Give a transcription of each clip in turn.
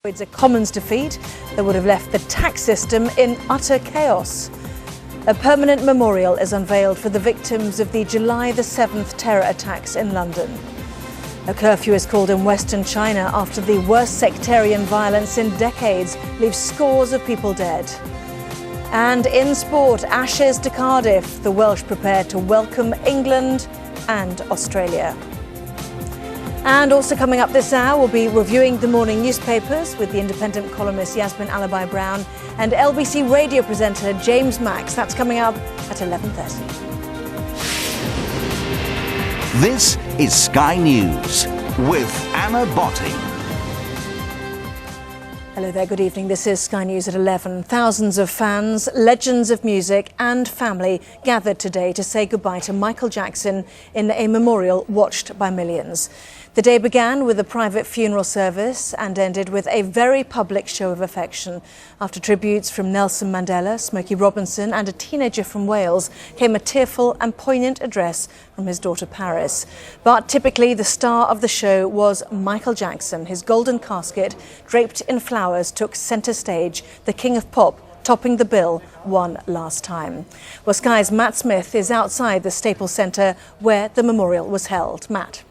It's a Commons defeat that would have left the tax system in utter chaos. A permanent memorial is unveiled for the victims of the July the 7th terror attacks in London. A curfew is called in Western China after the worst sectarian violence in decades leaves scores of people dead. And in sport, Ashes to Cardiff, the Welsh prepare to welcome England and Australia. And also coming up this hour, we'll be reviewing the morning newspapers with the independent columnist Yasmin Alabai-Brown and LBC radio presenter James Max. That's coming up at 11:30. This is Sky News with Anna Botting. Hello there, good evening. This is Sky News at 11. Thousands of fans, legends of music and family gathered today to say goodbye to Michael Jackson in a memorial watched by millions. The day began with a private funeral service and ended with a very public show of affection. After tributes from Nelson Mandela, Smokey Robinson and a teenager from Wales, came a tearful and poignant address from his daughter Paris. But typically the star of the show was Michael Jackson. His golden casket, draped in flowers, took centre stage, the king of pop topping the bill one last time. Well, Sky's Matt Smith is outside the Staples Centre where the memorial was held. Matt.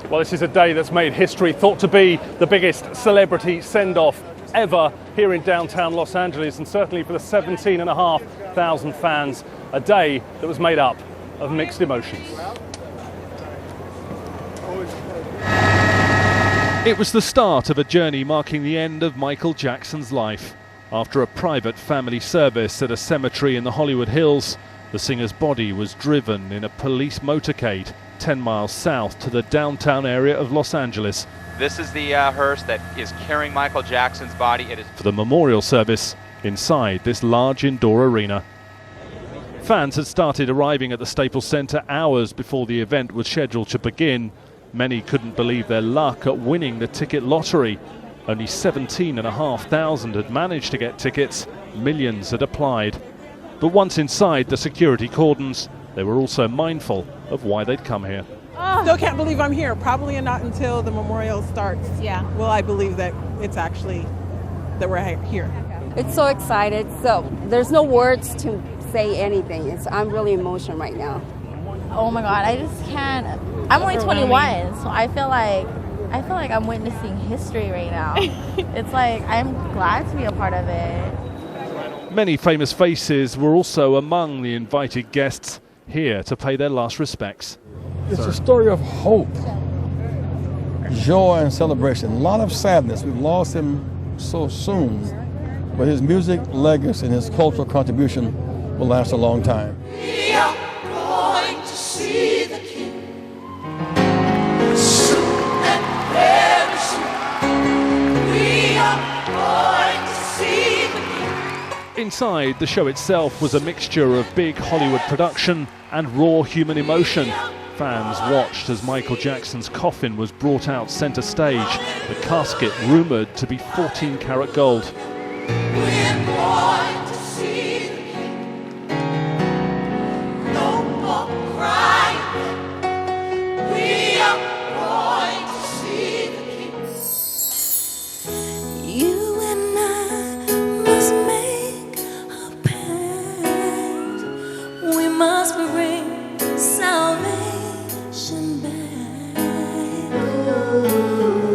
Well, this is a day that's made history, thought to be the biggest celebrity send-off ever here in downtown Los Angeles, and certainly for the 17,500 fans, a day that was made up of mixed emotions. It was the start of a journey marking the end of Michael Jackson's life. After a private family service at a cemetery in the Hollywood Hills, the singer's body was driven in a police motorcade 10 miles south to the downtown area of Los Angeles. This is the hearse that is carrying Michael Jackson's body. It is for the memorial service inside this large indoor arena. Fans had started arriving at the Staples Center hours before the event was scheduled to begin. Many couldn't believe their luck at winning the ticket lottery. Only 17,500 had managed to get tickets. Millions had applied. But once inside the security cordons, they were also mindful of why they'd come here. Still can't believe I'm here. Probably not until the memorial starts. Yeah. Will I believe that it's actually that we're here? It's so excited. So there's no words to say anything. I'm really emotional right now. Oh my God, I just can't. I'm only 21, so I feel like I'm witnessing history right now. It's like I'm glad to be a part of it. Many famous faces were also among the invited guests here to pay their last respects. It's a story of hope, joy, and celebration. A lot of sadness. We've lost him so soon, but his music legacy and his cultural contribution will last a long time. We are going to see the King soon and very soon. We are going to see the King. Inside, the show itself was a mixture of big Hollywood production and raw human emotion. Fans watched as Michael Jackson's coffin was brought out center stage, the casket rumoured to be 14-karat gold. We're going to see the King. No more crying. We are going to see the King. You and I must make a pact. We must bring salvation back.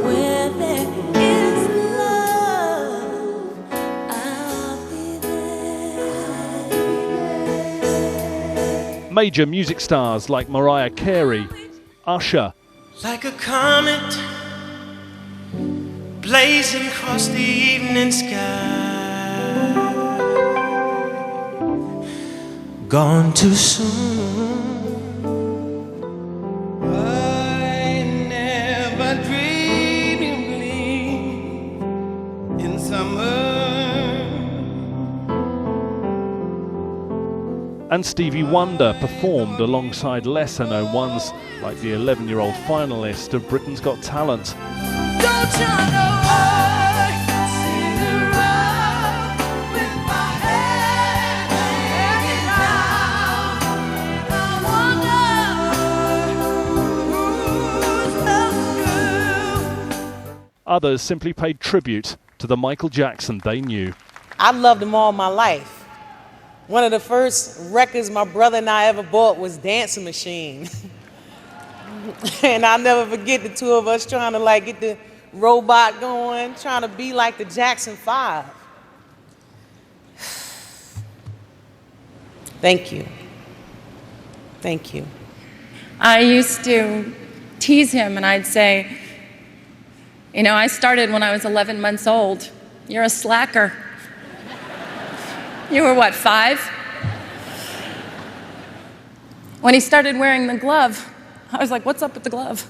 Where there is love, I'll be there. Major music stars like Mariah Carey, Usher, Like a comet blazing across the evening sky. Gone too soon. I never dreamed you'd leave in summer. and Stevie Wonder performed alongside lesser-known ones like the 11-year-old finalist of Britain's Got Talent. Don't you know I sit around with my head hanging down, and I wonder who's the girl. Others simply paid tribute to the Michael Jackson they knew. I loved him all my life. One of the first records my brother and I ever bought was Dancing Machine. And I'll never forget the two of us trying to like get the robot going, trying to be like the Jackson 5. Thank you. Thank you. I used to tease him and I'd say, you know, I started when I was 11 months old. You're a slacker. You were what, 5? When he started wearing the glove, I was like, what's up with the glove?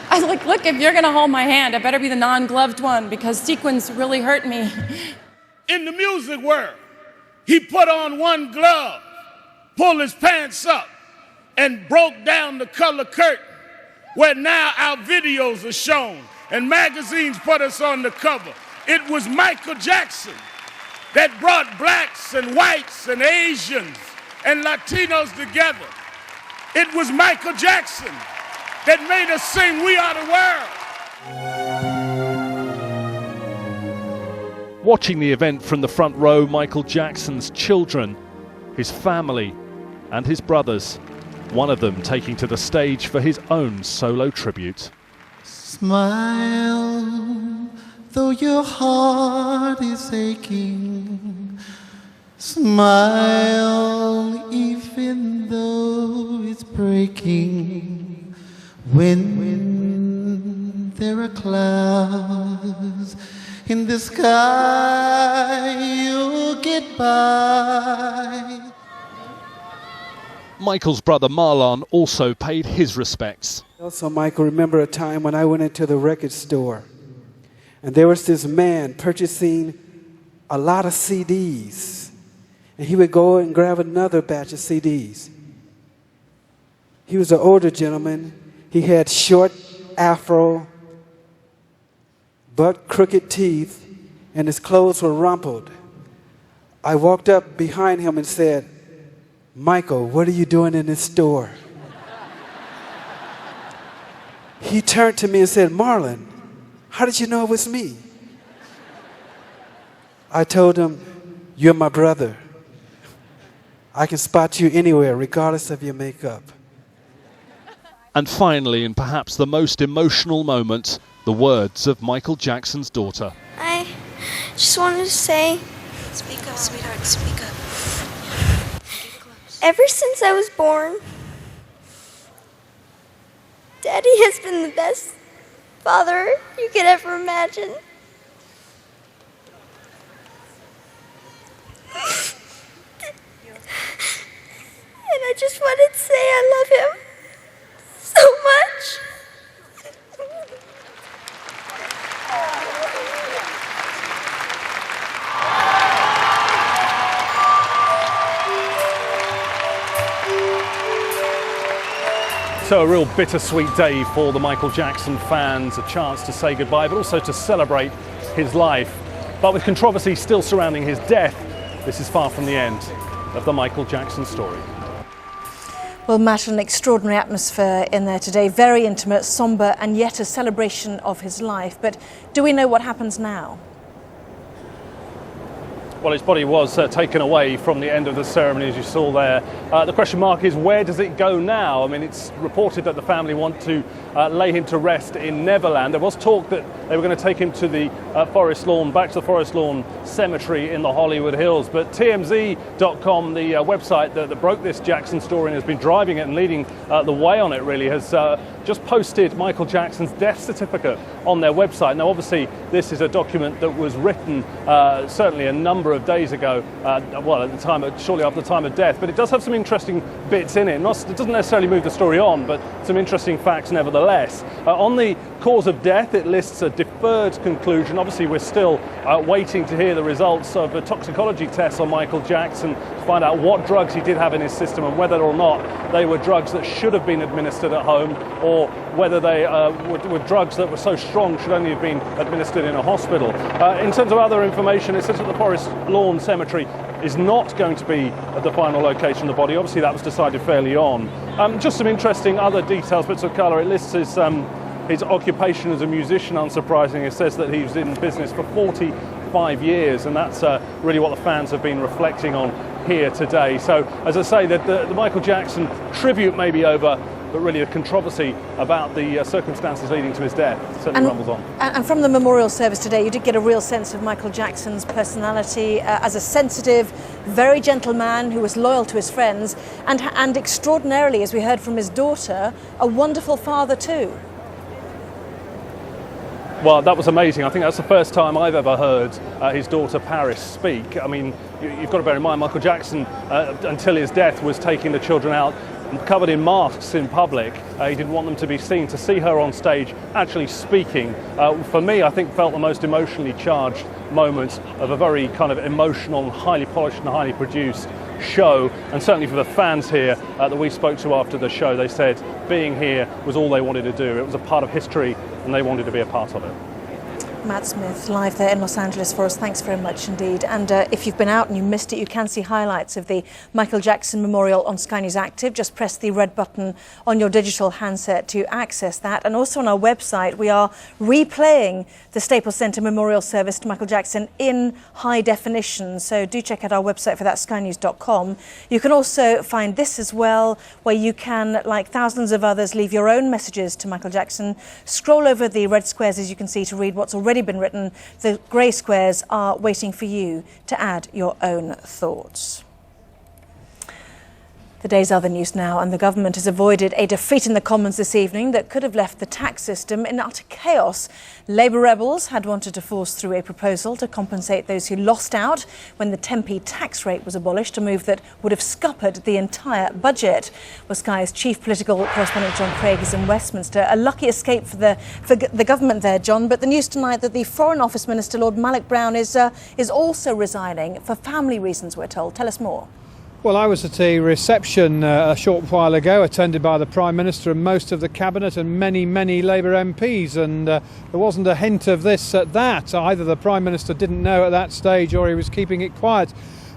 I was like, look, if you're gonna hold my hand, it better be the non-gloved one because sequins really hurt me. In the music world, he put on one glove, pulled his pants up, and broke down the color curtain, where now our videos are shown, and magazines put us on the cover. It was Michael Jackson that brought blacks and whites and Asians and Latinos together. It was Michael Jackson that made us sing "We Are the World." Watching the event from the front row, Michael Jackson's children, his family, and his brothers, one of them taking to the stage for his own solo tribute. Smile, though your heart is aching. Smile, even though it's breaking. When there are clouds in the sky, you'll get by. Michael's brother Marlon also paid his respects. Also, Michael, remember a time when I went into the record store and there was this man purchasing a lot of CDs, and he would go and grab another batch of CDs. He was an older gentleman. He had short afro, but crooked teeth, and his clothes were rumpled. I walked up behind him and said, "Michael, what are you doing in this store?" He turned to me and said, "Marlon, how did you know it was me?" I told him, "You're my brother. I can spot you anywhere, regardless of your makeup." And finally, and perhaps the most emotional moment, the words of Michael Jackson's daughter. I just wanted to say, speak up, sweetheart, speak up. Ever since I was born, Daddy has been the best father you could ever imagine. And I just wanted to say I love him so much. So a real bittersweet day for the Michael Jackson fans, a chance to say goodbye, but also to celebrate his life. But with controversy still surrounding his death, this is far from the end of the Michael Jackson story. Well, Matt, an extraordinary atmosphere in there today, very intimate, sombre, and yet a celebration of his life. But do we know what happens now? Well, his body was taken away from the end of the ceremony, as you saw there. The question mark is, where does it go now? I mean, it's reported that the family want to lay him to rest in Neverland. There was talk that they were going to take him to the Forest Lawn, back to the Forest Lawn Cemetery in the Hollywood Hills. But TMZ.com, the website that broke this Jackson story and has been driving it and leading the way on it, really, has just posted Michael Jackson's death certificate on their website. Now, obviously, this is a document that was written certainly a number of days ago, well, at the time, shortly after the time of death, but it does have some interesting bits in it. It doesn't necessarily move the story on, but some interesting facts nevertheless. On the cause of death, it lists a deferred conclusion. Obviously, we're still waiting to hear the results of the toxicology tests on Michael Jackson to find out what drugs he did have in his system and whether or not they were drugs that should have been administered at home, or whether they were drugs that were so strong should only have been administered in a hospital. In terms of other information, it says that the Forest Lawn Cemetery is not going to be at the final location of the body. Obviously that was decided fairly on. Just some interesting other details, bits of colour. It lists his occupation as a musician, unsurprisingly. It says that he was in business for 45 years, and that's really what the fans have been reflecting on here today. So, as I say, the Michael Jackson tribute may be over, but really the controversy about the circumstances leading to his death certainly rumbles on. And from the memorial service today, you did get a real sense of Michael Jackson's personality as a sensitive, very gentle man who was loyal to his friends, and extraordinarily, as we heard from his daughter, a wonderful father too. Well, that was amazing. I think that's the first time I've ever heard his daughter Paris speak. I mean, you've got to bear in mind, Michael Jackson, until his death, was taking the children out covered in masks in public. He didn't want them to be seen. To see her on stage actually speaking, for me, I think felt the most emotionally charged moment of a very kind of emotional, highly polished and highly produced show. And certainly for the fans here that we spoke to after the show, they said being here was all they wanted to do. It was a part of history and they wanted to be a part of it. Matt Smith, live there in Los Angeles for us. Thanks very much indeed. And if you've been out and you missed it, you can see highlights of the Michael Jackson Memorial on Sky News Active. Just press the red button on your digital handset to access that. And also on our website, we are replaying the Staples Center Memorial Service to Michael Jackson in high definition. So do check out our website for that, skynews.com. You can also find this as well, where you can, like thousands of others, leave your own messages to Michael Jackson. Scroll over the red squares, as you can see, to read what's already been written. The grey squares are waiting for you to add your own thoughts. The day's other news now, and the government has avoided a defeat in the Commons this evening that could have left the tax system in utter chaos. Labour rebels had wanted to force through a proposal to compensate those who lost out when the 10p tax rate was abolished, a move that would have scuppered the entire budget. Well, Sky's chief political correspondent John Craig is in Westminster. A lucky escape for the government there, John, but the news tonight that the Foreign Office Minister, Lord Malik Brown, is also resigning for family reasons, we're told. Tell us more. Well, I was at a reception a short while ago, attended by the Prime Minister and most of the Cabinet and many, many Labour MPs, and there wasn't a hint of this at that. Either the Prime Minister didn't know at that stage or he was keeping it quiet.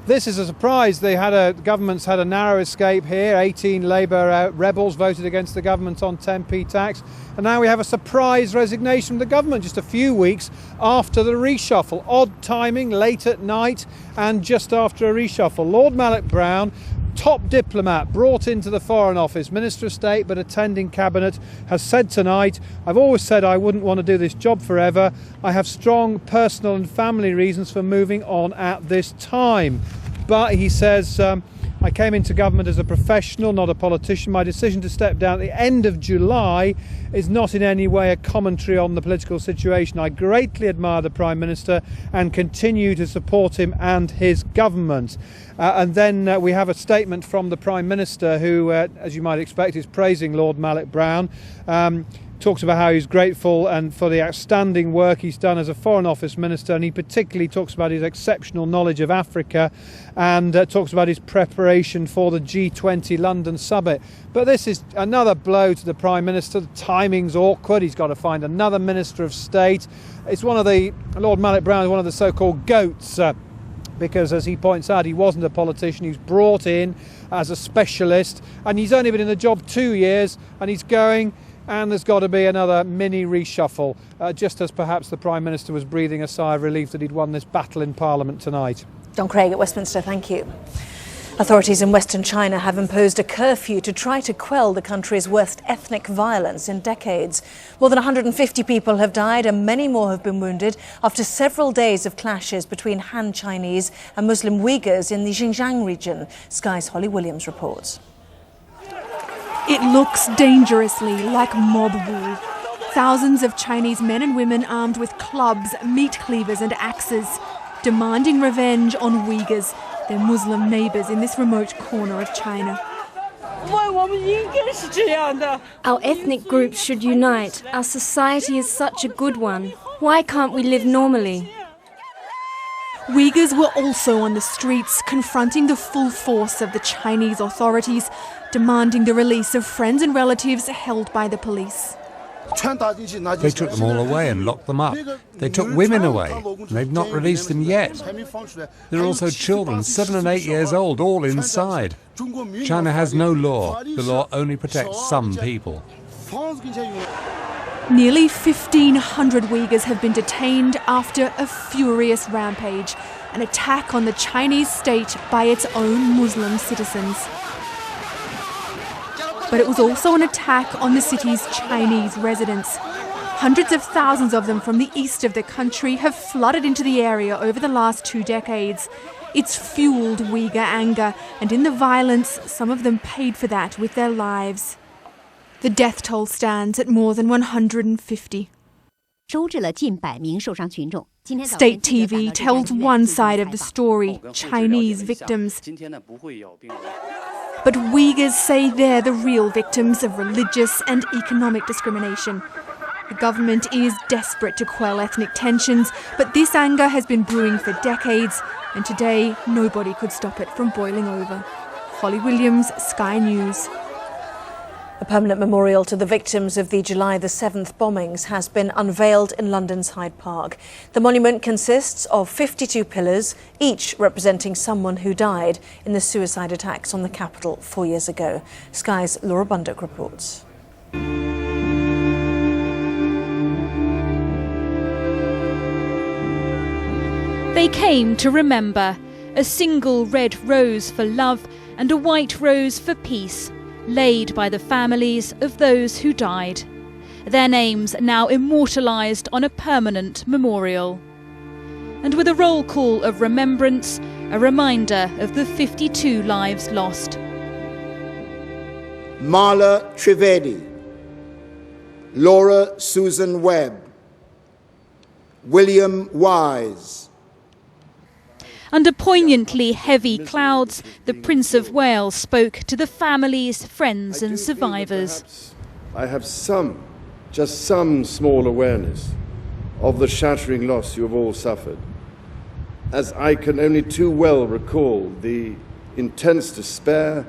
This is a surprise. The government's had a narrow escape here. 18 Labour rebels voted against the government on 10p tax. And now we have a surprise resignation from the government just a few weeks after the reshuffle. Odd timing, late at night and just after a reshuffle. Lord Malik Brown, top diplomat, brought into the Foreign Office, Minister of State but attending Cabinet, has said tonight, "I've always said I wouldn't want to do this job forever. I have strong personal and family reasons for moving on at this time." But he says, "I came into government as a professional, not a politician. My decision to step down at the end of July is not in any way a commentary on the political situation. I greatly admire the Prime Minister and continue to support him and his government." And then we have a statement from the Prime Minister who, as you might expect, is praising Lord Malik Brown. Talks about how he's grateful and for the outstanding work he's done as a Foreign Office Minister, and he particularly talks about his exceptional knowledge of Africa and talks about his preparation for the G20 London summit. But this is another blow to the Prime Minister. The timing's awkward. He's got to find another Minister of State. It's Lord Malik Brown is one of the so-called goats, because as he points out, he wasn't a politician. He was brought in as a specialist, and he's only been in the job 2 years, and he's going. And there's got to be another mini reshuffle, just as perhaps the Prime Minister was breathing a sigh of relief that he'd won this battle in Parliament tonight. John Craig at Westminster, thank you. Authorities in Western China have imposed a curfew to try to quell the country's worst ethnic violence in decades. More than 150 people have died and many more have been wounded after several days of clashes between Han Chinese and Muslim Uyghurs in the Xinjiang region. Sky's Holly Williams reports. It looks dangerously like mob rule. Thousands of Chinese men and women armed with clubs, meat cleavers and axes, demanding revenge on Uyghurs, their Muslim neighbours in this remote corner of China. Our ethnic groups should unite. Our society is such a good one. Why can't we live normally? Uyghurs were also on the streets, confronting the full force of the Chinese authorities, demanding the release of friends and relatives held by the police. They took them all away and locked them up. They took women away, and they've not released them yet. There are also children, 7 and 8 years old, all inside. China has no law. The law only protects some people. Nearly 1,500 Uyghurs have been detained after a furious rampage, an attack on the Chinese state by its own Muslim citizens. But it was also an attack on the city's Chinese residents. Hundreds of thousands of them from the east of the country have flooded into the area over the last 2 decades. It's fueled Uyghur anger, and in the violence, some of them paid for that with their lives. The death toll stands at more than 150. State TV tells one side of the story, Chinese victims. But Uyghurs say they're the real victims of religious and economic discrimination. The government is desperate to quell ethnic tensions, but this anger has been brewing for decades, and today nobody could stop it from boiling over. Holly Williams, Sky News. A permanent memorial to the victims of the July the 7th bombings has been unveiled in London's Hyde Park. The monument consists of 52 pillars, each representing someone who died in the suicide attacks on the capital 4 years ago. Sky's Laura Bundock reports. They came to remember, a single red rose for love and a white rose for peace, laid by the families of those who died. Their names now immortalised on a permanent memorial. And with a roll call of remembrance, a reminder of the 52 lives lost. Marla Trivedi, Laura Susan Webb, William Wise. Under poignantly heavy clouds, the Prince of Wales spoke to the families, friends and survivors. I have just some small awareness of the shattering loss you have all suffered, as I can only too well recall the intense despair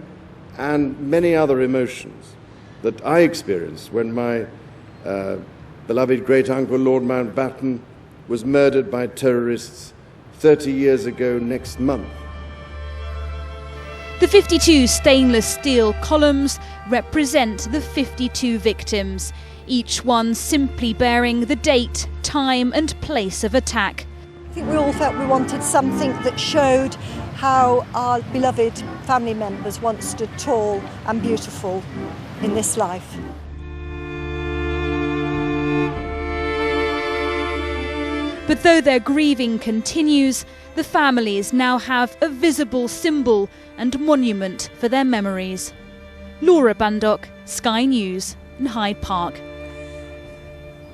and many other emotions that I experienced when my beloved great-uncle Lord Mountbatten was murdered by terrorists 30 years ago next month. The 52 stainless steel columns represent the 52 victims, each one simply bearing the date, time and place of attack. I think we all felt we wanted something that showed how our beloved family members once stood tall and beautiful in this life. But though their grieving continues, the families now have a visible symbol and monument for their memories. Laura Bundock, Sky News in Hyde Park.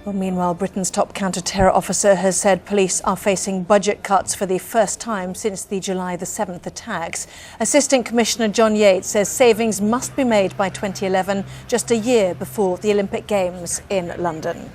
Well, meanwhile, Britain's top counter-terror officer has said police are facing budget cuts for the first time since the July the 7th attacks. Assistant Commissioner John Yates says savings must be made by 2011, just a year before the Olympic Games in London.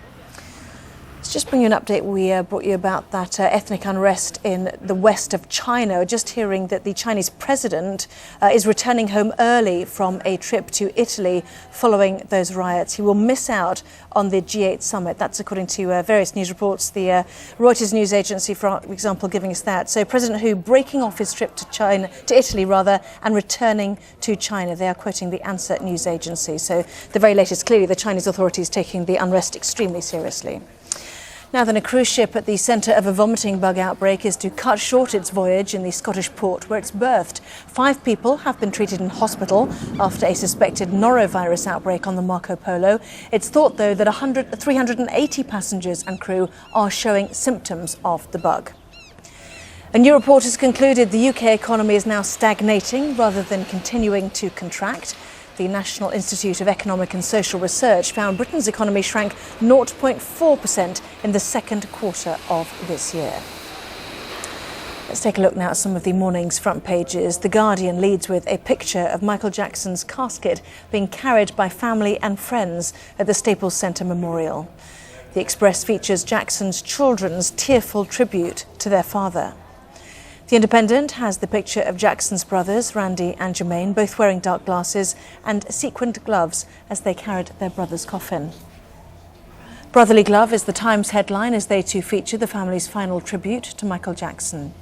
Let's just bring you an update we brought you about that ethnic unrest in the west of China. Just hearing that the Chinese president is returning home early from a trip to Italy following those riots. He will miss out on the G8 summit. That's according to various news reports. The Reuters news agency, for example, giving us that. So President Hu breaking off his trip to Italy, and returning to China. They are quoting the Ansett news agency. So the very latest, clearly the Chinese authorities taking the unrest extremely seriously. Now then, a cruise ship at the centre of a vomiting bug outbreak is to cut short its voyage in the Scottish port where it's berthed. 5 people have been treated in hospital after a suspected norovirus outbreak on the Marco Polo. It's thought, though, that 380 passengers and crew are showing symptoms of the bug. A new report has concluded the UK economy is now stagnating rather than continuing to contract. The National Institute of Economic and Social Research found Britain's economy shrank 0.4% in the second quarter of this year. Let's take a look now at some of the morning's front pages. The Guardian leads with a picture of Michael Jackson's casket being carried by family and friends at the Staples Centre Memorial. The Express features Jackson's children's tearful tribute to their father. The Independent has the picture of Jackson's brothers, Randy and Jermaine, both wearing dark glasses and sequined gloves as they carried their brother's coffin. Brotherly Glove is the Times headline as they too feature the family's final tribute to Michael Jackson.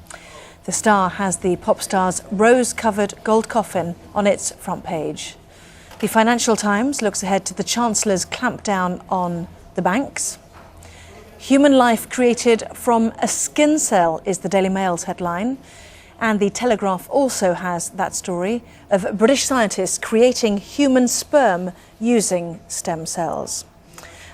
The Star has the pop star's rose-covered gold coffin on its front page. The Financial Times looks ahead to the Chancellor's clampdown on the banks. Human life created from a skin cell is the Daily Mail's headline. And the Telegraph also has that story of British scientists creating human sperm using stem cells.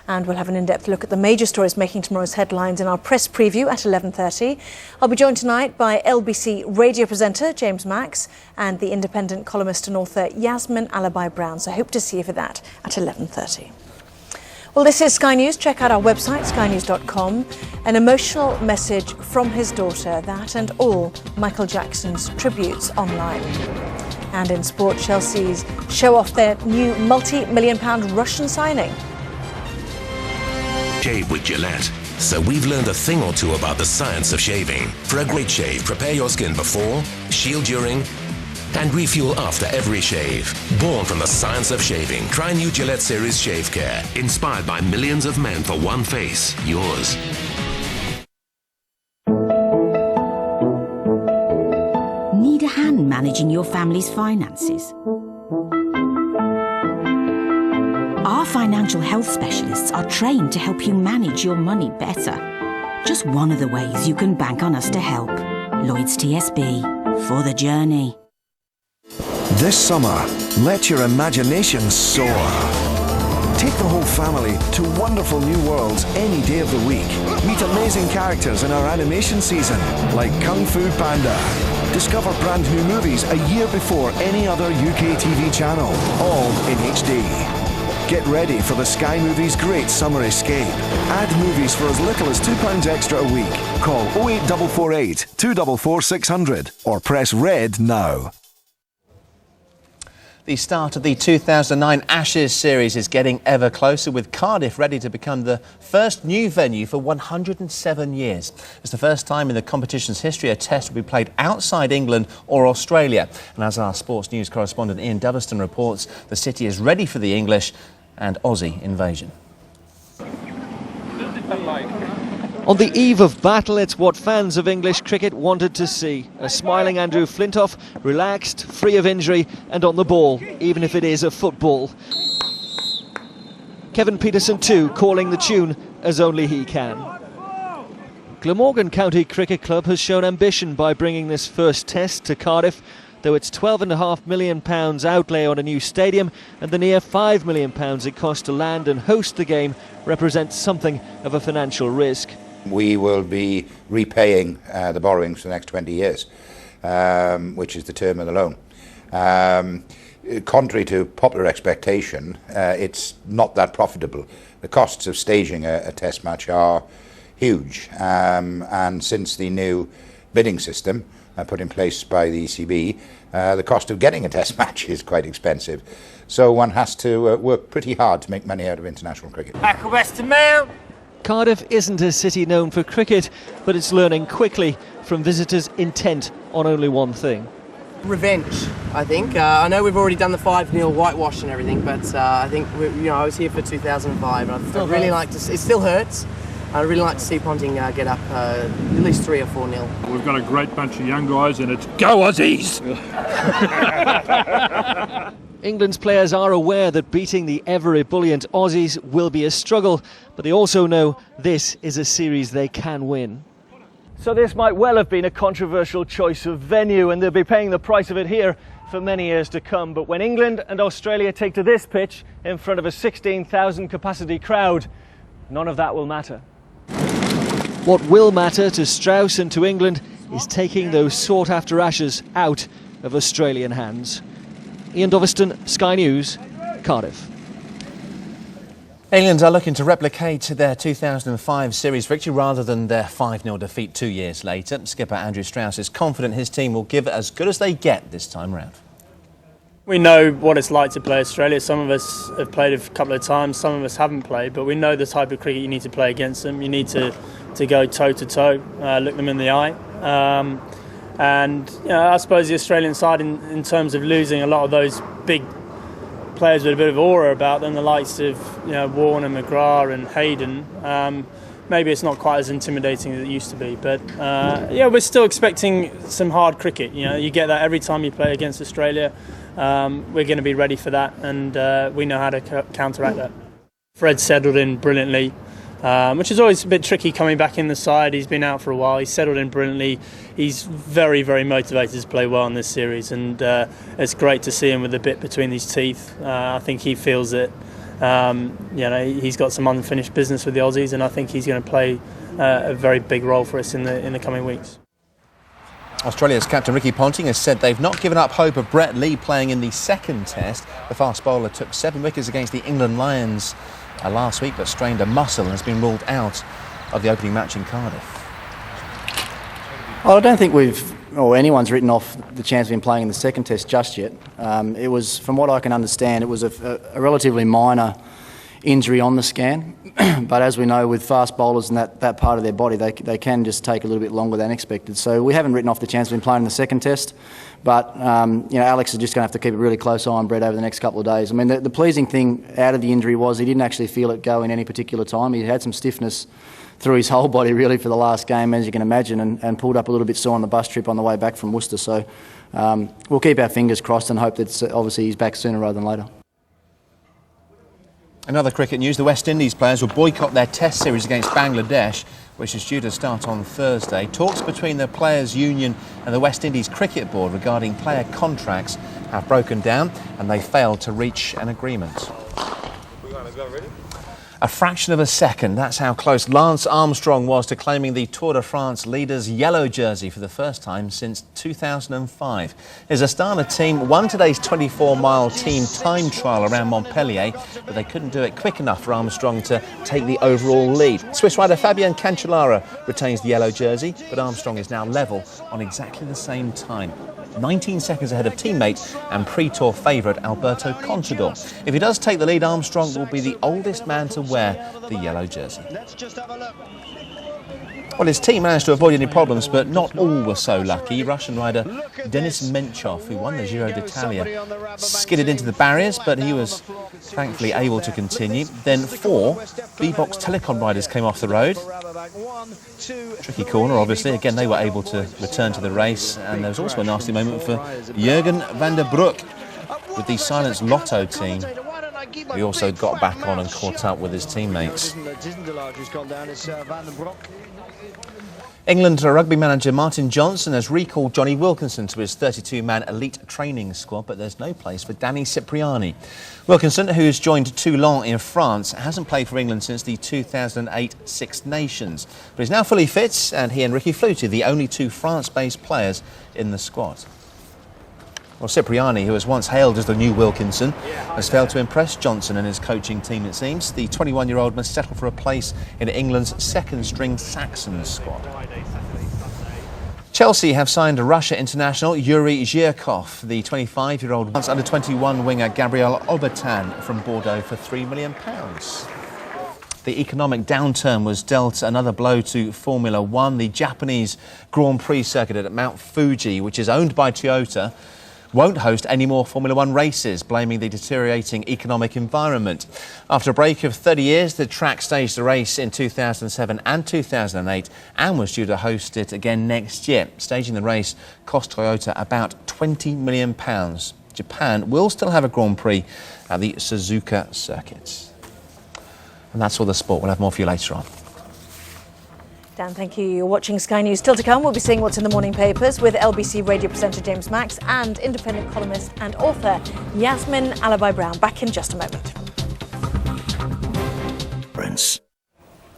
And we'll have an in-depth look at the major stories making tomorrow's headlines in our press preview at 11:30. I'll be joined tonight by LBC radio presenter James Max and the independent columnist and author Yasmin Alabai-Brown. So I hope to see you for that at 11:30. Well, this is Sky News. Check out our website, skynews.com. An emotional message from his daughter, that and all Michael Jackson's tributes online. And in sport, Chelsea's show off their new multi-million-pound Russian signing. Shave with Gillette. So we've learned a thing or two about the science of shaving. For a great shave, prepare your skin before, shield during, and refuel after every shave. Born from the science of shaving, try new Gillette Series Shave Care. Inspired by millions of men for one face. Yours. Need a hand managing your family's finances? Our financial health specialists are trained to help you manage your money better. Just one of the ways you can bank on us to help. Lloyds TSB, for the journey. This summer, let your imagination soar. Take the whole family to wonderful new worlds any day of the week. Meet amazing characters in our animation season, like Kung Fu Panda. Discover brand new movies a year before any other UK TV channel, all in HD. Get ready for the Sky Movies Great Summer Escape. Add movies for as little as £2 extra a week. Call 08448 244 600 or press red now. The start of the 2009 Ashes series is getting ever closer, with Cardiff ready to become the first new venue for 107 years. It's the first time in the competition's history a test will be played outside England or Australia. And as our sports news correspondent Ian Doverston reports, the city is ready for the English and Aussie invasion. On the eve of battle, it's what fans of English cricket wanted to see. A smiling Andrew Flintoff, relaxed, free of injury and on the ball, even if it is a football. Kevin Peterson too, calling the tune as only he can. Glamorgan County Cricket Club has shown ambition by bringing this first test to Cardiff, though its £12.5 million outlay on a new stadium and the near £5 million it costs to land and host the game represents something of a financial risk. We will be repaying the borrowings for the next 20 years, which is the term of the loan. Contrary to popular expectation, it's not that profitable. The costs of staging a test match are huge, and since the new bidding system put in place by the ECB, the cost of getting a test match is quite expensive. So one has to work pretty hard to make money out of international cricket. Back Western Mail. Cardiff isn't a city known for cricket, but it's learning quickly from visitors intent on only one thing. Revenge, I think. I know we've already done the 5-0 whitewash and everything, but I think I was here for 2005, and I'd really like to see, it still hurts. I'd really like to see Ponting get up at least 3 or 4-0. We've got a great bunch of young guys, and it's go Aussies! England's players are aware that beating the ever ebullient Aussies will be a struggle, but they also know this is a series they can win. So this might well have been a controversial choice of venue, and they'll be paying the price of it here for many years to come. But when England and Australia take to this pitch in front of a 16,000 capacity crowd, none of that will matter. What will matter to Strauss and to England is taking those sought-after Ashes out of Australian hands. Ian Doverston, Sky News, Cardiff. England are looking to replicate their 2005 series victory rather than their 5-0 defeat 2 years later. Skipper Andrew Strauss is confident his team will give it as good as they get this time round. We know what it's like to play Australia. Some of us have played a couple of times, some of us haven't played, but we know the type of cricket you need to play against them. You need to go toe-to-toe, look them in the eye. And I suppose the Australian side, in terms of losing a lot of those big players with a bit of aura about them, the likes of Warner, McGrath and Hayden. Maybe it's not quite as intimidating as it used to be, but we're still expecting some hard cricket. You get that every time you play against Australia. We're going to be ready for that, and we know how to counteract that. Fred settled in brilliantly, which is always a bit tricky coming back in the side. He's been out for a while. He's settled in brilliantly. He's very, very motivated to play well in this series, and it's great to see him with a bit between his teeth. I think he feels that he's got some unfinished business with the Aussies, and I think he's going to play a very big role for us in the coming weeks. Australia's captain Ricky Ponting has said they've not given up hope of Brett Lee playing in the second test. The fast bowler took 7 wickets against the England Lions last week, but strained a muscle and has been ruled out of the opening match in Cardiff. Well, I don't think anyone's written off the chance of him playing in the second test just yet. It was, from what I can understand, it was a relatively minor injury on the scan. But as we know, with fast bowlers and that part of their body, they can just take a little bit longer than expected. So we haven't written off the chance of him playing in the second test. But Alex is just going to have to keep a really close eye on Brett over the next couple of days. I mean, the pleasing thing out of the injury was he didn't actually feel it go in any particular time. He had some stiffness through his whole body really for the last game, as you can imagine, and pulled up a little bit sore on the bus trip on the way back from Worcester. So we'll keep our fingers crossed and hope that obviously he's back sooner rather than later. Another cricket news, the West Indies players will boycott their test series against Bangladesh, which is due to start on Thursday. Talks between the Players' Union and the West Indies Cricket Board regarding player contracts have broken down, and they failed to reach an agreement. A fraction of a second, that's how close Lance Armstrong was to claiming the Tour de France leader's yellow jersey for the first time since 2005. His Astana team won today's 24-mile team time trial around Montpellier, but they couldn't do it quick enough for Armstrong to take the overall lead. Swiss rider Fabian Cancellara retains the yellow jersey, but Armstrong is now level on exactly the same time. 19 seconds ahead of teammate and pre-tour favourite Alberto Contador. If he does take the lead, Armstrong will be the oldest man to wear the yellow jersey. Well, his team managed to avoid any problems, but not all were so lucky. Russian rider Denis Menchov, who won the Giro d'Italia, skidded into the barriers, but he was thankfully able to continue. Then 4 B-Box Telecom riders came off the road. Tricky corner, obviously. Again, they were able to return to the race, and there was also a nasty moment for Jürgen van der Broek with the Silence Lotto team. He also got back on and caught up with his teammates. England rugby manager Martin Johnson has recalled Johnny Wilkinson to his 32-man elite training squad, but there's no place for Danny Cipriani. Wilkinson, who's joined Toulon in France, hasn't played for England since the 2008 Six Nations, but he's now fully fit, and he and Ricky Flutie, the only 2 France-based players in the squad. Well, Cipriani, who was once hailed as the new Wilkinson, has failed to impress Johnson and his coaching team, it seems. The 21-year-old must settle for a place in England's second-string Saxons squad. Chelsea have signed Russia international Yuri Zhirkov, the 25-year-old under-21 winger Gabriel Obertan from Bordeaux for £3 million. The economic downturn was dealt another blow to Formula One. The Japanese Grand Prix circuit at Mount Fuji, which is owned by Toyota, won't host any more Formula One races, blaming the deteriorating economic environment. After a break of 30 years, the track staged the race in 2007 and 2008 and was due to host it again next year. Staging the race cost Toyota about £20 million. Japan will still have a Grand Prix at the Suzuka circuit. And that's all the sport. We'll have more for you later on. Dan, thank you. You're watching Sky News. Still to come, we'll be seeing what's in the morning papers with LBC radio presenter James Max and independent columnist and author Yasmin Alabai-Brown. Back in just a moment.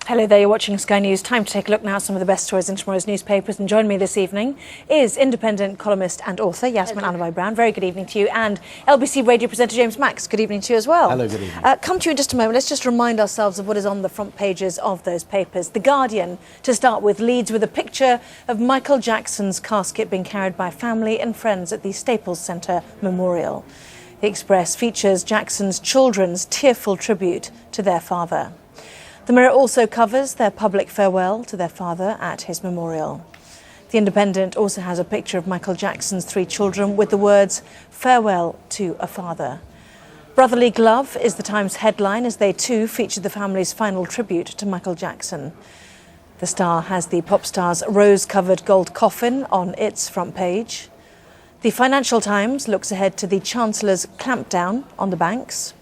Hello there, you're watching Sky News. Time to take a look now at some of the best stories in tomorrow's newspapers. And joining me this evening is independent columnist and author Yasmin Alabai-Brown. Very good evening to you. And LBC radio presenter James Max. Good evening to you as well. Hello, good evening. Come to you in just a moment. Let's just remind ourselves of what is on the front pages of those papers. The Guardian, to start with, leads with a picture of Michael Jackson's casket being carried by family and friends at the Staples Centre Memorial. The Express features Jackson's children's tearful tribute to their father. The Mirror also covers their public farewell to their father at his memorial. The Independent also has a picture of Michael Jackson's 3 children with the words, "Farewell to a father." Brotherly Glove is the Times headline as they too feature the family's final tribute to Michael Jackson. The Star has the pop star's rose-covered gold coffin on its front page. The Financial Times looks ahead to the Chancellor's clampdown on the banks.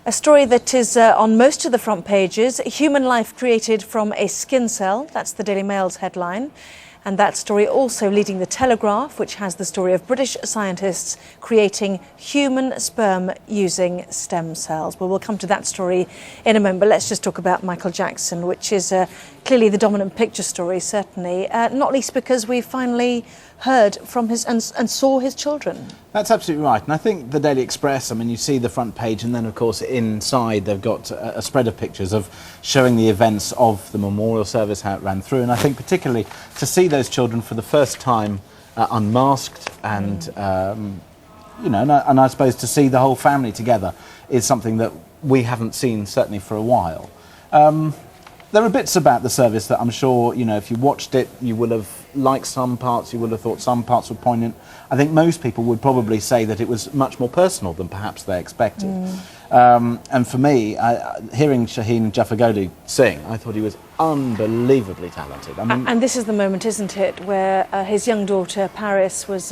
A story that is on most of the front pages, human life created from a skin cell. That's the Daily Mail's headline. And that story also leading the Telegraph, which has the story of British scientists creating human sperm using stem cells. Well, we'll come to that story in a moment, but let's just talk about Michael Jackson, which is clearly the dominant picture story, certainly, not least because we finally heard from his and saw his children. That's absolutely right. And I think the Daily Express, I mean, you see the front page, and then, of course, inside they've got a spread of pictures of showing the events of the memorial service, how it ran through. And I think particularly to see those children for the first time unmasked and, you know, and I suppose to see the whole family together is something that we haven't seen, certainly, for a while. There are bits about the service that I'm sure, you know, if you watched it, you will have liked some parts, you would have thought some parts were poignant. I think most people would probably say that it was much more personal than perhaps they expected. And for me, hearing Shaheen Jaffagoli sing, I thought he was unbelievably talented. I mean, and this is the moment, isn't it, where his young daughter, Paris, was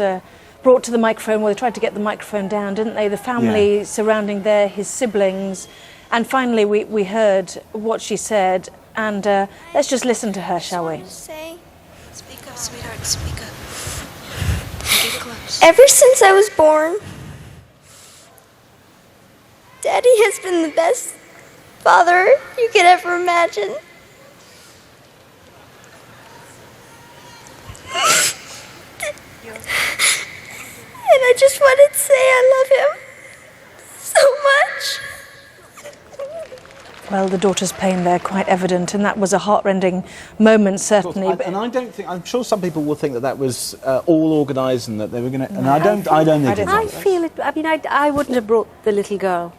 brought to the microphone. Well, they tried to get the microphone down, didn't they? The family surrounding there, his siblings. And finally, we heard what she said. And let's just listen to her, shall we? Say, speak up, sweetheart, speak up. Get close. Ever since I was born, Daddy has been the best father you could ever imagine. And I just wanted to say I love him so much. Well, the daughter's pain there quite evident, and that was a heartrending moment, certainly. And I don't think, I'm sure some people will think that that was all organised and that they were going to. And I don't think it was. I feel it. I mean, I wouldn't have brought the little girl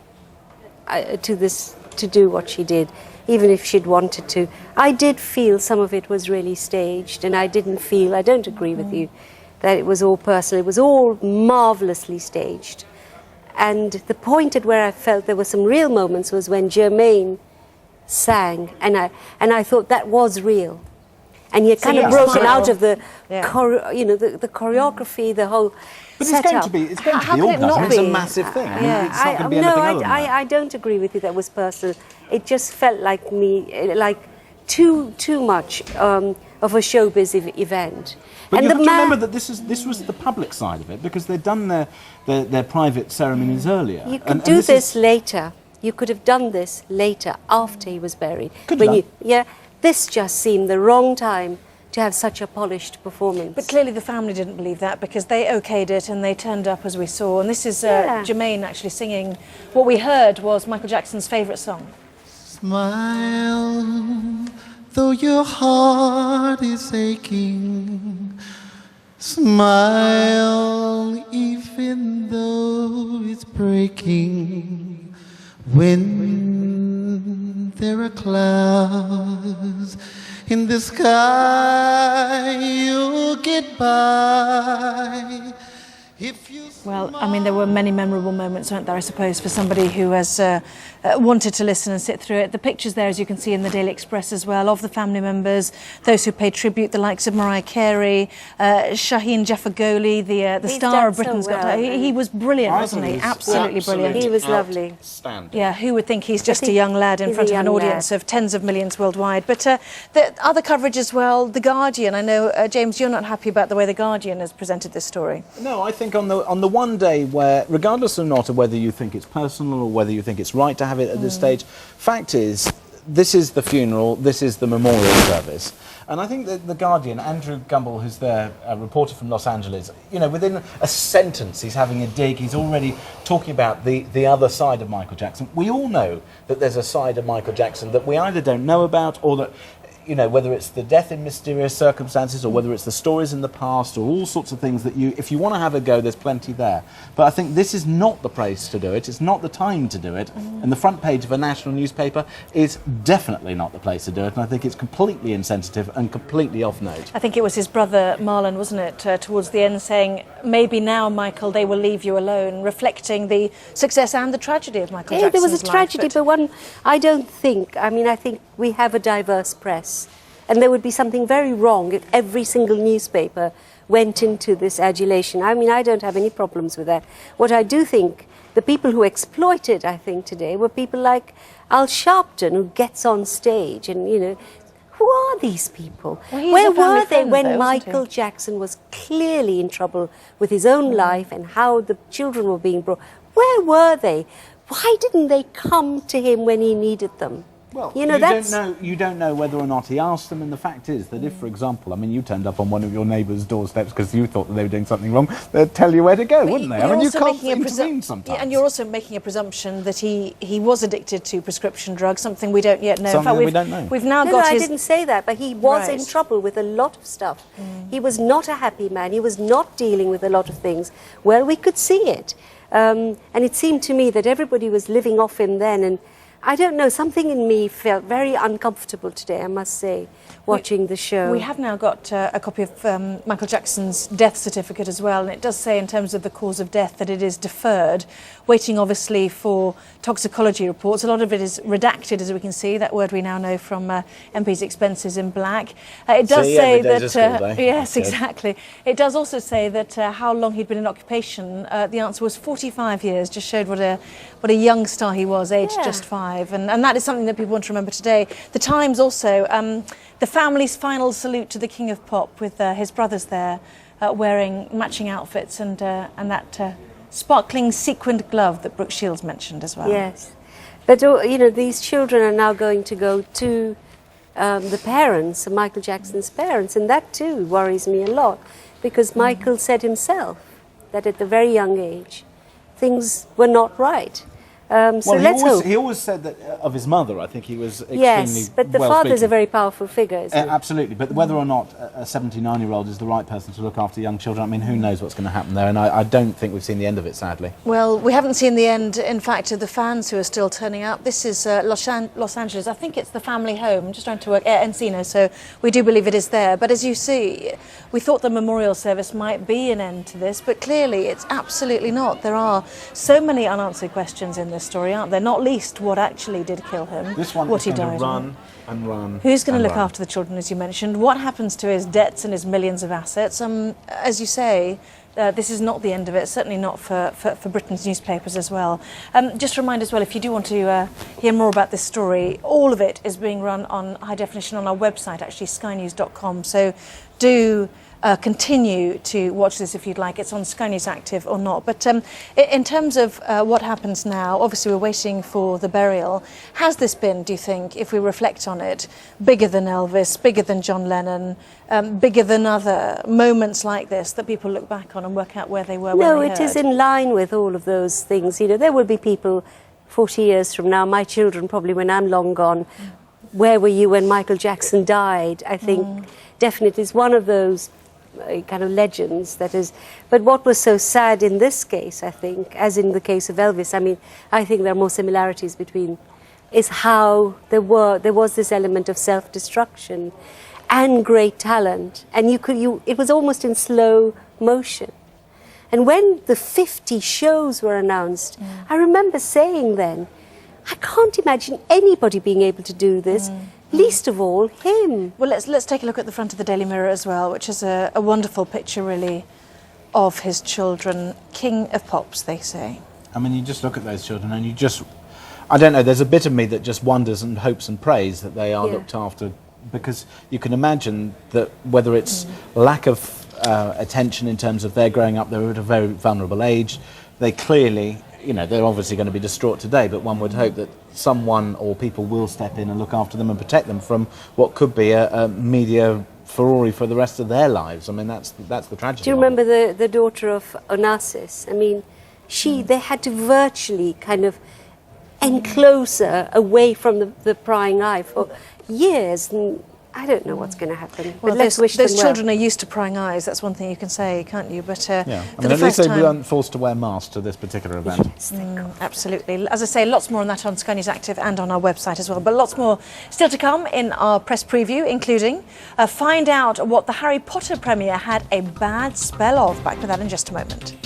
to this to do what she did, even if she'd wanted to. I did feel some of it was really staged, and I didn't feel. I don't agree with you that it was all personal. It was all marvellously staged. And the point at where I felt there were some real moments was when Jermaine sang, and I thought that was real. And he had kind of broken out of the, the choreography, the whole but setup. It's going to be organised. It's a massive thing. I mean, it's not going to be anything other than that. I don't agree with you that was personal. It just felt like like too much of a showbiz event. But and you have to remember that this was the public side of it, because they'd done their private ceremonies earlier. You could do this later. You could have done this later, after he was buried. This just seemed the wrong time to have such a polished performance. But clearly the family didn't believe that, because they okayed it and they turned up, as we saw. And this is Jermaine actually singing. What we heard was Michael Jackson's favourite song. Smile, though your heart is aching. Smile, even though it's breaking. When there are clouds in the sky, you'll get by. Well, I mean, there were many memorable moments, weren't there, I suppose, for somebody who has wanted to listen and sit through it. The pictures there, as you can see in the Daily Express as well, of the family members, those who paid tribute, the likes of Mariah Carey, Shaheen Jaffagoli, the star of Britain's Got Talent. He was brilliant, wasn't he? Absolutely brilliant. He was lovely. Yeah, who would think he's just a young lad in front of an audience of tens of millions worldwide. But the other coverage as well, The Guardian. I know, James, you're not happy about the way The Guardian has presented this story. No, I think on the one day where, regardless of whether you think it's personal or whether you think it's right to have it at this stage, fact is, this is the funeral, this is the memorial service. And I think that The Guardian, Andrew Gumbel, who's their reporter from Los Angeles, you know, within a sentence he's having a dig, he's already talking about the other side of Michael Jackson. We all know that there's a side of Michael Jackson that we either don't know about or that, you know, whether it's the death in mysterious circumstances or whether it's the stories in the past or all sorts of things that if you want to have a go, there's plenty there. But I think this is not the place to do it. It's not the time to do it. And the front page of a national newspaper is definitely not the place to do it. And I think it's completely insensitive and completely off note. I think it was his brother Marlon, wasn't it, towards the end, saying, maybe now, Michael, they will leave you alone, reflecting the success and the tragedy of Michael Jackson's life. There was a tragedy, but one, I think we have a diverse press. And there would be something very wrong if every single newspaper went into this adulation. I mean, I don't have any problems with that. What I do think, the people who exploited, I think, today were people like Al Sharpton, who gets on stage and, you know, who are these people? Well, where were they friend, when though, Michael Jackson was clearly in trouble with his own life and how the children were being brought? Where were they? Why didn't they come to him when he needed them? Well, you know, you don't know whether or not he asked them, and the fact is that if, for example, I mean, you turned up on one of your neighbours' doorsteps because you thought that they were doing something wrong, they'd tell you where to go, wouldn't they? I mean, you can't intervene sometimes. And you're also making a presumption that he was addicted to prescription drugs, something we don't yet know. Something we don't know. We've now got I didn't say that, but he was in trouble with a lot of stuff. He was not a happy man. He was not dealing with a lot of things. Well, we could see it. And it seemed to me that everybody was living off him then, and I don't know, something in me felt very uncomfortable today, I must say, watching the show. We have now got a copy of Michael Jackson's death certificate as well, and it does say in terms of the cause of death that it is deferred, waiting obviously for toxicology reports. A lot of it is redacted, as we can see, that word we now know from MP's expenses in black. It does say that... yes, exactly. It does also say that how long he'd been in occupation. The answer was 45 years, just showed what a young star he was, aged just 5. And that is something that people want to remember today. The Times also, the family's final salute to the King of Pop, with his brothers there wearing matching outfits and that sparkling sequined glove that Brooke Shields mentioned as well. Yes. But, you know, these children are now going to go to the parents, Michael Jackson's parents, and that too worries me a lot, because Michael said himself that at the very young age, things were not right. So let's hope. He always said that of his mother. I think he was extremely yes, but the father's a very powerful figure, isn't he? Absolutely, but whether or not a 79-year-old is the right person to look after young children, I mean, who knows what's going to happen there, and I don't think we've seen the end of it, sadly. Well, we haven't seen the end, in fact, of the fans who are still turning up. This is Los Angeles. I think it's the family home. I'm just trying to work Encino, so we do believe it is there. But as you see, we thought the memorial service might be an end to this, but clearly it's absolutely not. There are so many unanswered questions in this story, aren't there? Not least what actually did kill him. This one what is he going died to run and run. Who's going to look run. after the children, as you mentioned? What happens to his debts and his millions of assets? As you say, this is not the end of it, certainly not for Britain's newspapers as well. Just remind as well, if you do want to hear more about this story, all of it is being run on high definition on our website, actually, skynews.com. So do continue to watch this if you'd like. It's on Sky News Active or not. But in terms of what happens now, obviously we're waiting for the burial. Has this been, do you think, if we reflect on it, bigger than Elvis, bigger than John Lennon, bigger than other moments like this that people look back on and work out where they were when they heard? No, it is in line with all of those things. You know, there will be people 40 years from now, my children probably when I'm long gone, where were you when Michael Jackson died? I think definitely it's one of those kind of legends that is. But what was so sad in this case, I think, as in the case of Elvis, I mean, I think there are more similarities between, is how there was this element of self-destruction and great talent, and it was almost in slow motion. And when the 50 shows were announced, I remember saying then, I can't imagine anybody being able to do this. Least of all, him. Well, let's take a look at the front of the Daily Mirror as well, which is a wonderful picture, really, of his children. King of Pops, they say. I mean, you just look at those children and you just... I don't know, there's a bit of me that just wonders and hopes and prays that they are looked after, because you can imagine that whether it's lack of attention in terms of their growing up, they're at a very vulnerable age, they clearly... You know, they're obviously going to be distraught today, but one would hope that someone or people will step in and look after them and protect them from what could be a media furore for the rest of their lives. I mean, that's the tragedy. Do you remember the daughter of Onassis? I mean, they had to virtually kind of enclose her away from the prying eye for years. And I don't know what's going to happen. Well, but let's wish those them well. children are used to prying eyes. That's one thing you can say, can't you? But Yeah, for I mean, the at least first they time, weren't forced to wear masks to this particular event. absolutely. As I say, lots more on that on Sky News Active and on our website as well. But lots more still to come in our press preview, including find out what the Harry Potter premiere had a bad spell of. Back with that in just a moment.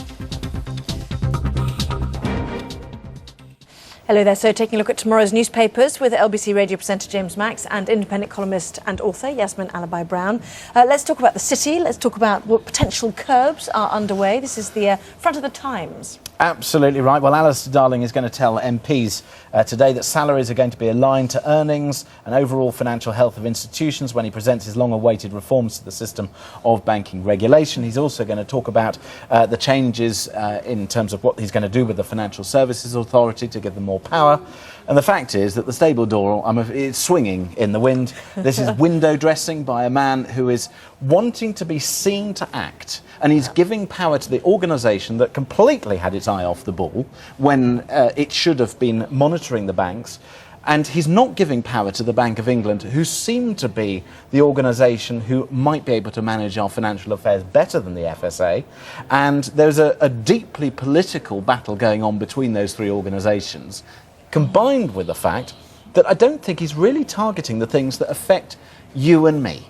Hello there. So taking a look at tomorrow's newspapers with LBC radio presenter James Max and independent columnist and author Yasmin Alibi-Brown. Let's talk about the city. Let's talk about what potential curbs are underway. This is the front of the Times. Absolutely right. Well, Alistair Darling is going to tell MPs today that salaries are going to be aligned to earnings and overall financial health of institutions when he presents his long-awaited reforms to the system of banking regulation. He's also going to talk about the changes in terms of what he's going to do with the Financial Services Authority to give them more power. And the fact is that the stable door is swinging in the wind. This is window dressing by a man who is wanting to be seen to act. And he's giving power to the organisation that completely had its eye off the ball when it should have been monitoring the banks. And he's not giving power to the Bank of England, who seem to be the organisation who might be able to manage our financial affairs better than the FSA. And there's a deeply political battle going on between those three organisations, combined with the fact that I don't think he's really targeting the things that affect you and me.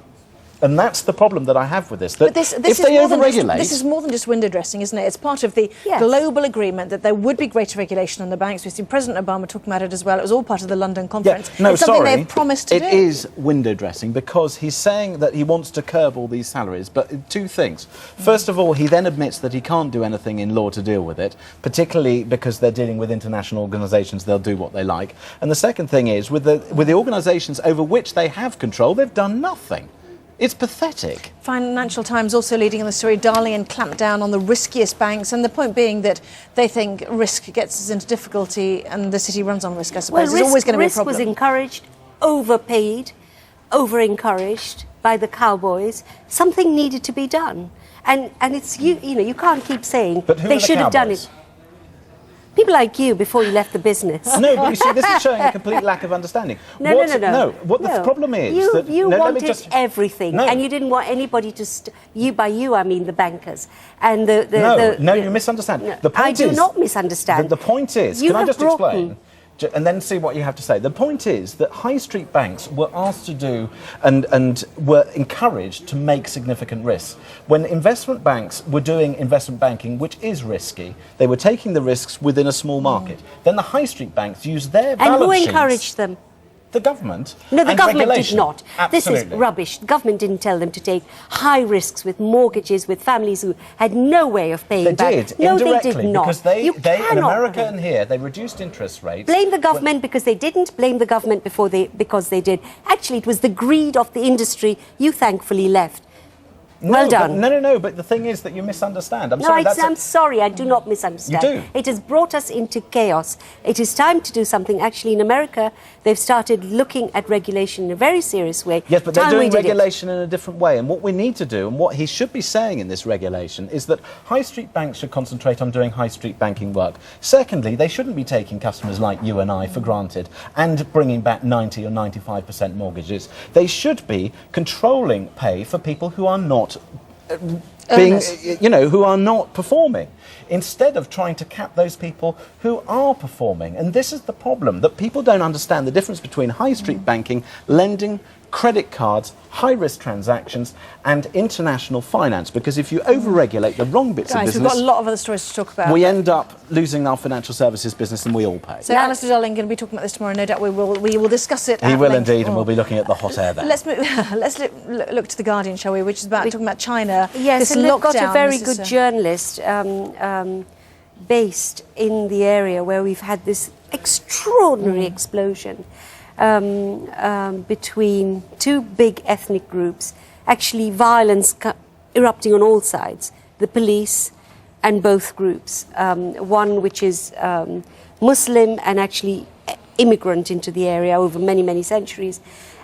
And that's the problem that I have with this. That if they overregulate... This is more than just window dressing, isn't it? It's part of the global agreement that there would be greater regulation on the banks. We've seen President Obama talking about it as well. It was all part of the London conference. Yeah, no, it's something they've promised to do. It is window dressing because he's saying that he wants to curb all these salaries. But two things. First of all, he then admits that he can't do anything in law to deal with it, particularly because they're dealing with international organisations. They'll do what they like. And the second thing is, with the organisations over which they have control, they've done nothing. It's pathetic. Financial Times also leading on the story, Darling and clamp down on the riskiest banks, and the point being that they think risk gets us into difficulty and the city runs on risk, I suppose. There's always going to be a problem. Risk was encouraged, overpaid, over-encouraged by the cowboys. Something needed to be done. And it's, you know, you can't keep saying they should have done it. People like you before you left the business. No, but you see, this is showing a complete lack of understanding. No. What the problem is that... You wanted everything, and you didn't want anybody to... by you, I mean the bankers. And you misunderstand. No, the point I do not misunderstand. The point is... Can I just explain? And then see what you have to say. The point is that high street banks were asked to do and were encouraged to make significant risks. When investment banks were doing investment banking, which is risky, they were taking the risks within a small market. Then the high street banks used their balance sheets. And who encouraged them? The government. No, the government did not. Absolutely. This is rubbish. The government didn't tell them to take high risks with mortgages, with families who had no way of paying back. They did, no, indirectly, they did not. Because they in America and here, they reduced interest rates. Blame the government because they didn't. Blame the government because they did. Actually, it was the greed of the industry you thankfully left. Well done. No, but the thing is that you misunderstand. I'm sorry, I do not misunderstand. You do. It has brought us into chaos. It is time to do something. Actually, in America, they've started looking at regulation in a very serious way. Yes, but they're doing regulation in a different way. And what we need to do, and what he should be saying in this regulation, is that high street banks should concentrate on doing high street banking work. Secondly, they shouldn't be taking customers like you and I for granted and bringing back 90 or 95% mortgages. They should be controlling pay for people who are not who are not performing, instead of trying to cap those people who are performing. And this is the problem, that people don't understand the difference between high street banking, lending, credit cards, high-risk transactions and international finance, because if you overregulate the wrong bits of business... We've got a lot of other stories to talk about. We end up losing our financial services business and we all pay. So Alistair Darling going to be talking about this tomorrow. No doubt we will discuss it. He will indeed, and we'll be looking at the hot air there. Let's look to The Guardian, shall we, which is talking about China. Yes, and they've got a very good journalist based in the area where we've had this extraordinary explosion between two big ethnic groups, actually violence erupting on all sides, the police and both groups, one which is Muslim and actually immigrant into the area over many, many centuries,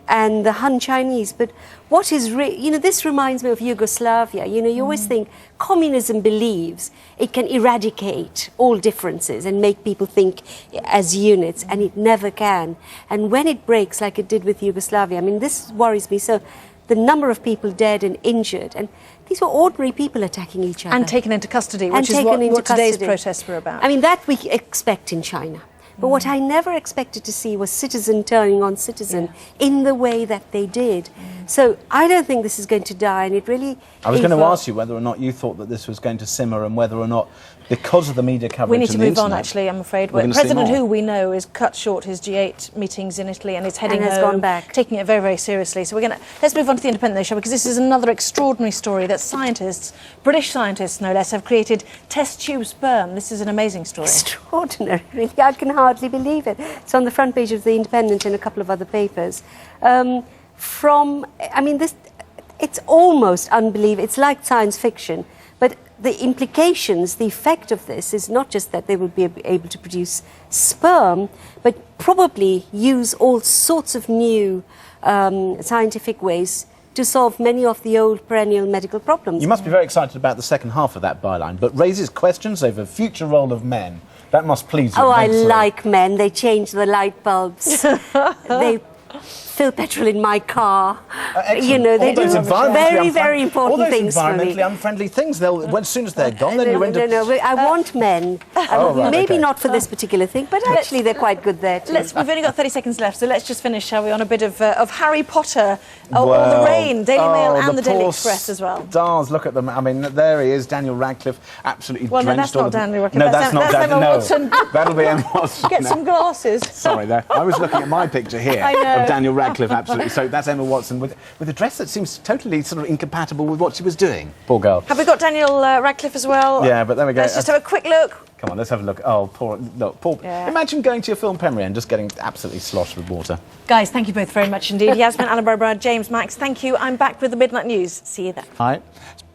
and the Han Chinese. But what is, this reminds me of Yugoslavia. You always think communism believes it can eradicate all differences and make people think as units, and it never can. And when it breaks, like it did with Yugoslavia, I mean, this worries me. So the number of people dead and injured, and these were ordinary people attacking each other. And taken into custody, which is what today's protests were about. I mean, that we expect in China. But what I never expected to see was citizen turning on citizen in the way that they did. So I don't think this is going to die, and it really... I was going to ask you whether or not you thought that this was going to simmer, and whether or not, because of the media coverage we need to and the move on, internet, actually, I'm afraid. we're gonna President see more. Hu, we know, has cut short his G8 meetings in Italy and is heading has home, gone back. taking it very, very seriously. So let's move on to the Independent, though, shall we? Because this is another extraordinary story that scientists, British scientists no less, have created test tube sperm. This is an amazing story. Extraordinary, really. I can hardly believe it. It's on the front page of The Independent and a couple of other papers. It's almost unbelievable. It's like science fiction. But the implications, the effect of this is not just that they will be able to produce sperm, but probably use all sorts of new scientific ways to solve many of the old perennial medical problems. You must be very excited about the second half of that byline, but raises questions over future role of men. That must please you immensely. I like men. They change the light bulbs. They fill petrol in my car. They do very, very important things for me. All those environmentally unfriendly things, as soon as they're gone, then you end up... No, I want men. Maybe not for this particular thing, but actually they're quite good there too. We've only got 30 seconds left, so let's just finish, shall we, on a bit of Harry Potter, or The Rain, Daily Mail and the Daily Express as well. Stars, look at them. I mean, there he is, Daniel Radcliffe, absolutely drenched. No, that's not Daniel Radcliffe. No, that's not Daniel. Emma Watson. That'll be Emma Watson. Get some glasses. Sorry, there. I was looking at my picture here of Daniel Radcliffe, absolutely. So that's Emma Watson with a dress that seems totally sort of incompatible with what she was doing. Poor girl. Have we got Daniel Radcliffe as well? Yeah, but there we go. Let's just have a quick look. Come on, let's have a look. Oh, poor. Yeah. Imagine going to your film premiere and just getting absolutely sloshed with water. Guys, thank you both very much indeed. Yasmin, Alan Barbara, James, Max, thank you. I'm back with the Midnight News. See you then. Hi.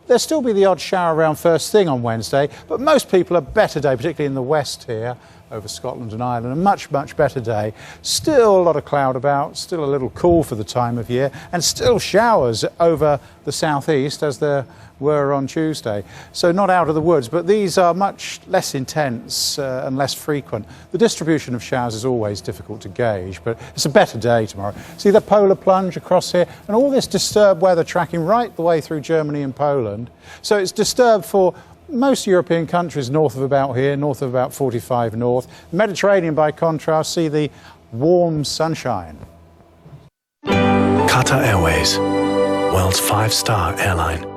There'll still be the odd shower around first thing on Wednesday, but most people a better day, particularly in the west here, over Scotland and Ireland, a much, much better day. Still a lot of cloud about, still a little cool for the time of year, and still showers over the southeast as there were on Tuesday. So not out of the woods, but these are much less intense and less frequent. The distribution of showers is always difficult to gauge, but it's a better day tomorrow. See the polar plunge across here, and all this disturbed weather tracking right the way through Germany and Poland. So it's disturbed for most European countries north of about here, north of about 45 north. The Mediterranean, by contrast, see the warm sunshine. Qatar Airways, world's 5-star airline.